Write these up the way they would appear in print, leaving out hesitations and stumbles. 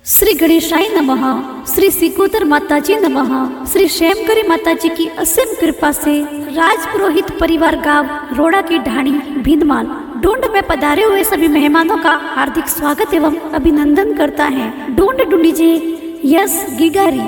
श्री गणेशाय नमः। श्री सिकोतर माताजी नमः। श्री श्यामकरी माताजी की असीम कृपा से राजपुरोहित परिवार गांव रोड़ा की ढाणी भिंदमाल ढूंढ में पधारे हुए सभी मेहमानों का हार्दिक स्वागत एवं अभिनंदन करता है। ढूंढ ढूंढीजे यस गिगारी।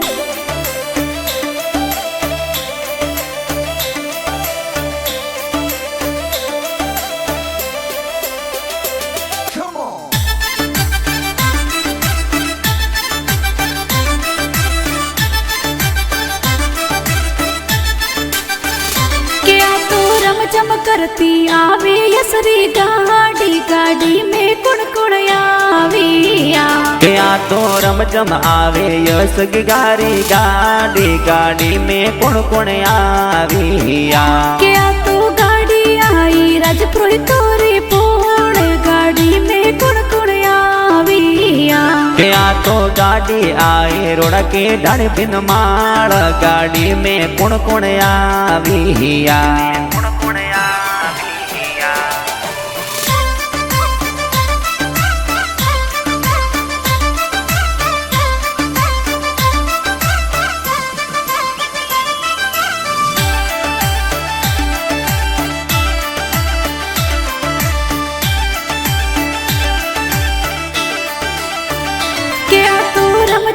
चम करती आवे यसरी गाड़ी गाड़ी में कुण कुण आविया। क्या तो रमचम आवे यस गाड़ी गाड़ी गाड़ी में कुण कुण आविया। क्या तो गाड़ी आई राजपुरोहित रे पोड़ गाड़ी में कुण कुण आविया। क्या तो गाड़ी आई रोड़ा के ढाणी भिंदमाल गाड़ी में कुण कुण आविया।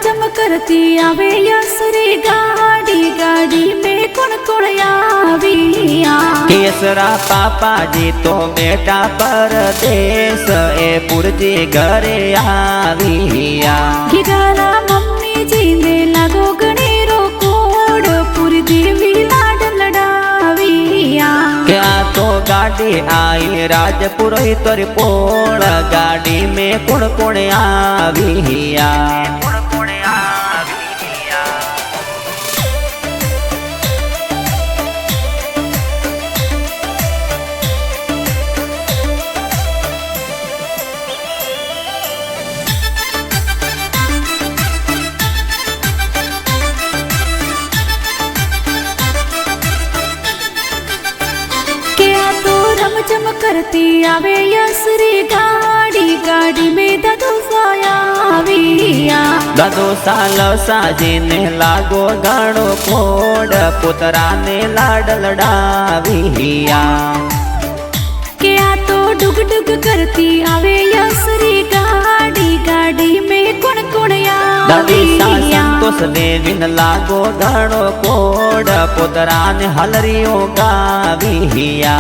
चम करती आवे यसरी गाड़ी गाड़ी में कुण कुण आविया। केसरा पापा जी तो बेटा परदेश ए पुरजी घरे आविया। गिगारा मम्मी जी ने लागो गणेरो कोड पूरी देवी लाड लड़ाविया। क्या तो गाड़ी आई राजपुरोहित रे पोड़ गाड़ी में कुण कुण आविया। चम करती आवे यसरी गाड़ी गाड़ी में ददो आविया। ददो साल साजी ने लागो गाड़ो कोड पुतरा ने लाड लड़ाविया। क्या तो डुग डुग करती आवे यसरी गाड़ी गाड़ी में कुण कुण आविया। संतोष देवी ने लागो गाड़ो कोड पुतरा ने हलरियो गाविया।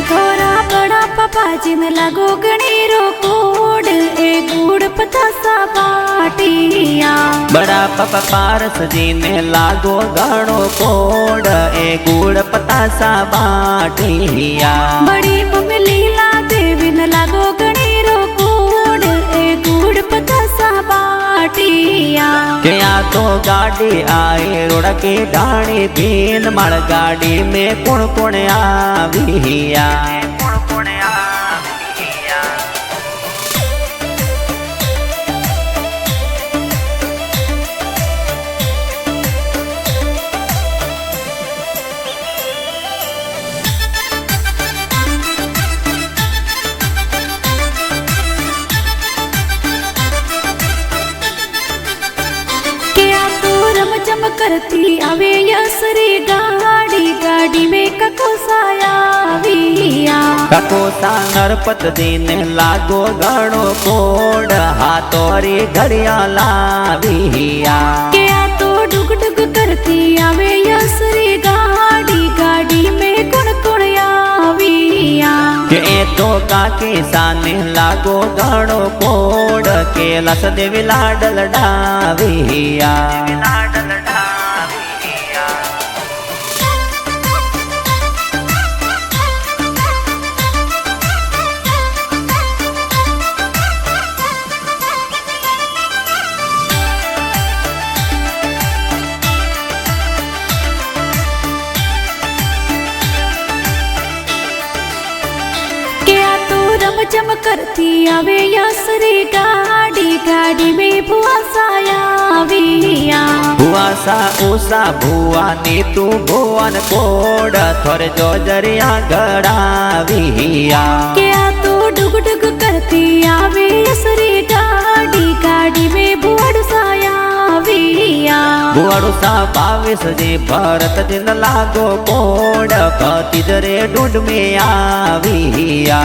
थोड़ा बड़ा पापा जी ने लागो गणेरो कोड ए गुड़ पतासा बाटिया। बड़ा पापा पारस जी ने लागो गाड़ो कोड ए गुड़ पतासा बाटिया। बड़ी मम्मी लीला देवी ने लागो गणेरो कोड ए गुड़ पतासा बाटिया। क्या तो गाड़ी आई रोड़ा के ढाणी भिंदमाल गाड़ी में कुण कुण आविया। चम करती आवे यसरी गाड़ी गाड़ी में ककोसा आविया। ककोसा नरपत जी ने लागो गाड़ो कोड हाथोरी घड़िया लाविया। क्या तो डुग डुग करती आवे यसरी गाड़ी गाड़ी में कुण कुण आविया। के तो काकी साने लागो गाड़ो कोड के लस देवी लाड लड़ाविया। रमझम करती आवे यसरी गाड़ी गाड़ी में भुआ सायाविया भुआ सा उषा भुआ नी तू भुवन कोड थोर जो जरिया गड़ाविया क्या तू डुग डुग करती आवे यसरी गाड़ी गाड़ी में भुआ सायाविया भुआड़ू सा 22 जी भरत दिन लागो कोड भतीजरे ढूंढ में आविया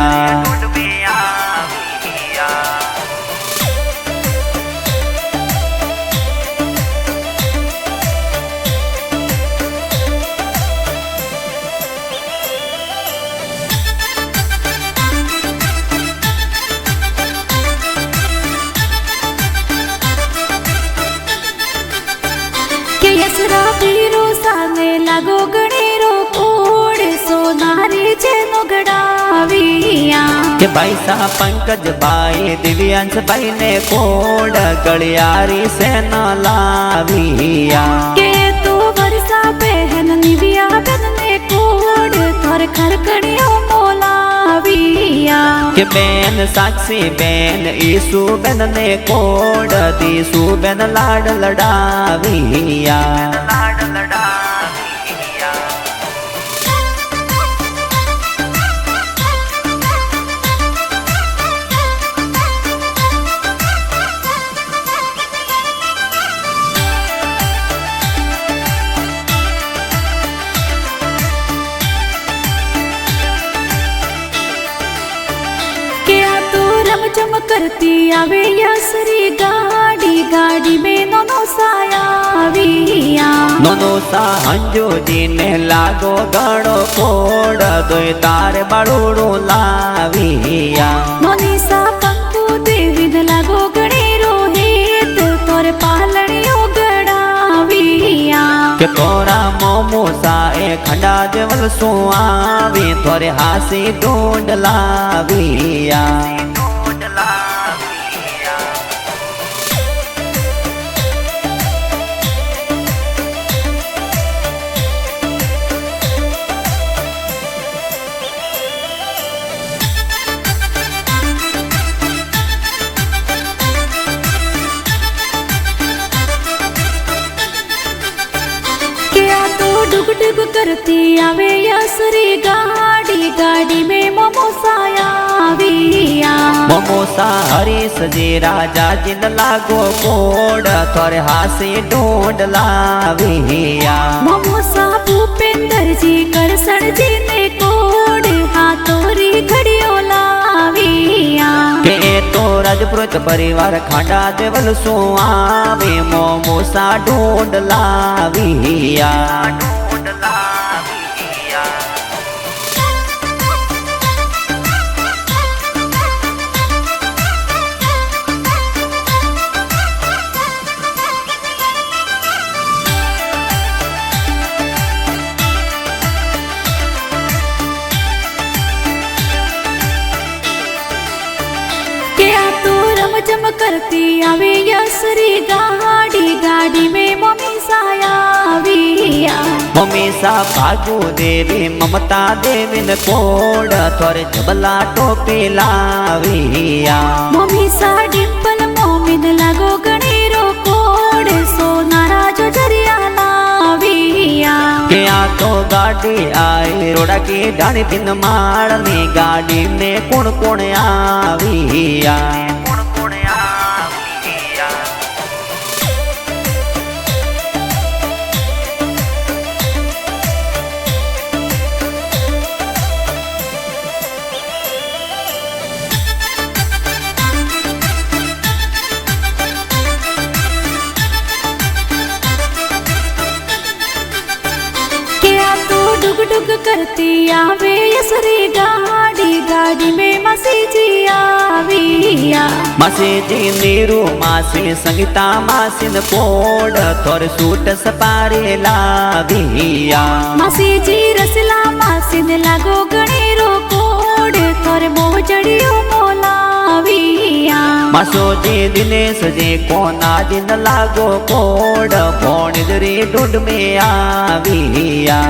यसरा पीरो साने लागो गणेरो कोड सोनारी जेनो गड़ाविया के भाई सा पंकज भाई दिव्यांश भाई ने कोड गलियारी से न लाविया के तो वर्षा बहन निविया बहन ने कोड थोर खरकड़ियो मोलाविया के बेन साक्षी बेन ईसु बेन ने कोड दीसु बेन लाड लड़ाविया रमझम करती आवे यसरी गाड़ी गाड़ी में नोनो सायाविया नोनो सा हंजो जी ने लागो गड़ो कोड दोय तार बड़ोड़ो लाविया नोनी सा पंकु देवी ने लागो गणेरो हेत तोर पालड़ियो गड़ाविया के तोरा मोमो सा ए खंडा देवल सुआवी तोरे हासी ढूंढ लाविया डुग डुग करती आवे यसरी गाड़ी गाड़ी में मोमो सायाविया मोमोसा हरीश जी राजा जिन लागो कोड थोरे हासी ढूंढ लाविया मोमोसा भूपेंद्र जी करसण जी ने कोड हाथोरी घड़ियो लाविया के तो राजपुरोहित परिवार खांडा देवल सुआवे मोमोसा ढूंढ लाविया रमझम करती आवे यसरी गाड़ी गाड़ी में मम्मी सायाविया मम्मी सा भागु देवी ममता देवी न कोड थोरे जबला टोपी लाविया मम्मी सा डिंपल मोमिन लागो गणेरो कोड सोनारा जो जरिया लाविया के आ तो गाड़ी आई रोड़ा की डाणी दिन माड़ में गाड़ी में कौन कौन आविया डुग डुग करती आवे यसरी गाड़ी गाड़ी में मसी जी आविया मसी जी नीरू मासी संगीता मासी न कोड थोर सूट सपारी लाविया मसी जी रसला मासी ने लागो गणेरो कोड थोर मोजड़ियो मोलाविया मासो जी दिनेश जी कोना जिन लागो कोड फोन जरी ढूंढ में आविया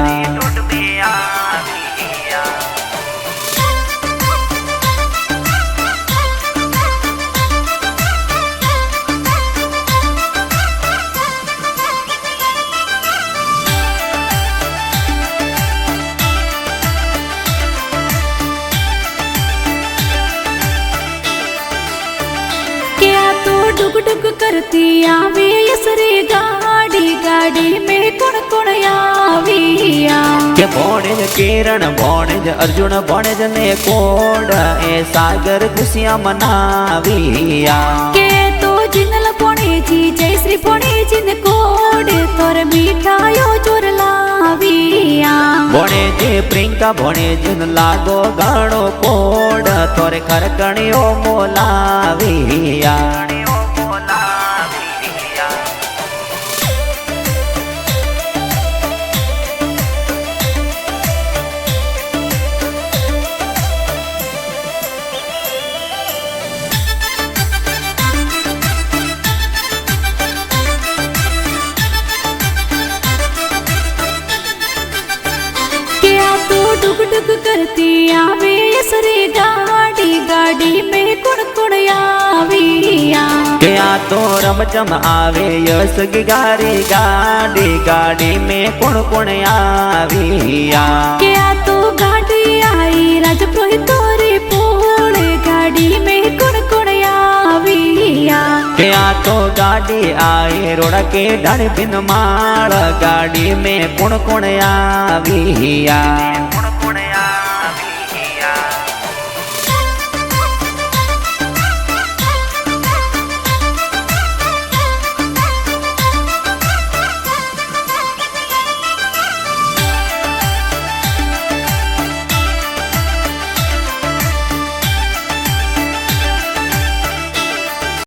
करती आवे यसरे गाड़ी गाड़ी में कौन आविया के भोणेज किरण भोणेज अर्जुन भोणेज ने कोड ए सागर खुशियां मनाविया के तो जिनल भोणेजी जय श्री भोणेजी ने कोड तोर मिठायो जोर लाविया भोणेजी प्रियंका भोणेजी लागो गाणो कोड तोरे खरकणियो मोलाविया डुग डुग करती आवे यसरे गाड़ी गाड़ी में कौन आविया क्या तो रमचम आवे यस की गाड़ी गाड़ी गाड़ी में कौन आविया क्या तो गाड़ी आई राजपुरोहित तोरे पोड़े गाड़ी में कौन आविया क्या तो गाड़ी आई रोड़ा के ढाणी बिन माड़ गाड़ी में कौन आविया